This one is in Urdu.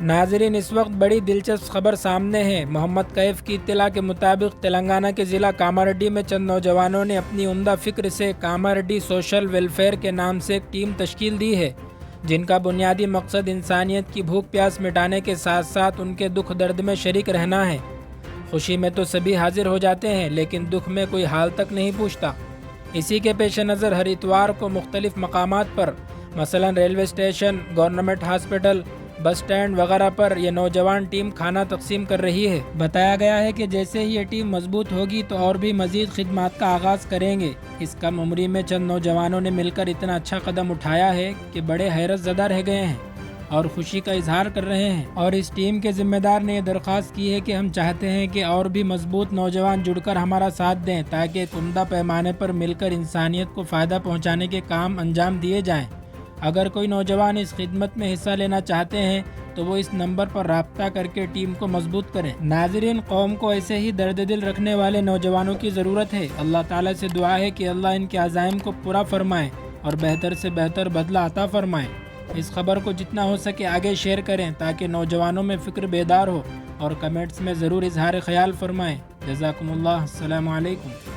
ناظرین، اس وقت بڑی دلچسپ خبر سامنے ہے۔ محمد کیف کی اطلاع کے مطابق تلنگانہ کے ضلع کاماریڈی میں چند نوجوانوں نے اپنی عمدہ فکر سے کاماریڈی سوشل ویلفیئر کے نام سے ایک ٹیم تشکیل دی ہے، جن کا بنیادی مقصد انسانیت کی بھوک پیاس مٹانے کے ساتھ ساتھ ان کے دکھ درد میں شریک رہنا ہے۔ خوشی میں تو سبھی حاضر ہو جاتے ہیں، لیکن دکھ میں کوئی حال تک نہیں پوچھتا۔ اسی کے پیش نظر ہر اتوار کو مختلف مقامات پر، مثلا railway station, government hospital, bus stand وغیرہ پر یہ نوجوان ٹیم کھانا تقسیم کر رہی ہے۔ بتایا گیا ہے کہ جیسے ہی یہ ٹیم مضبوط ہوگی تو اور بھی مزید خدمات کا آغاز کریں گے۔ اس کم عمری میں چند نوجوانوں نے مل کر اتنا اچھا قدم اٹھایا ہے کہ بڑے حیرت زدہ رہ گئے ہیں اور خوشی کا اظہار کر رہے ہیں۔ اور اس ٹیم کے ذمہ دار نے یہ درخواست کی ہے کہ ہم چاہتے ہیں کہ اور بھی مضبوط نوجوان جڑ کر ہمارا ساتھ دیں تاکہ ایک عمدہ پیمانے پر مل کر انسانیت کو فائدہ پہنچانے کے کام انجام دیے جائیں۔ اگر کوئی نوجوان اس خدمت میں حصہ لینا چاہتے ہیں تو وہ اس نمبر پر رابطہ کر کے ٹیم کو مضبوط کریں۔ ناظرین، قوم کو ایسے ہی درد دل رکھنے والے نوجوانوں کی ضرورت ہے۔ اللہ تعالیٰ سے دعا ہے کہ اللہ ان کے عزائم کو پورا فرمائے اور بہتر سے بہتر بدلہ عطا فرمائے۔ اس خبر کو جتنا ہو سکے آگے شیئر کریں تاکہ نوجوانوں میں فکر بیدار ہو، اور کمنٹس میں ضرور اظہار خیال فرمائیں۔ جزاکم اللہ۔ السلام علیکم۔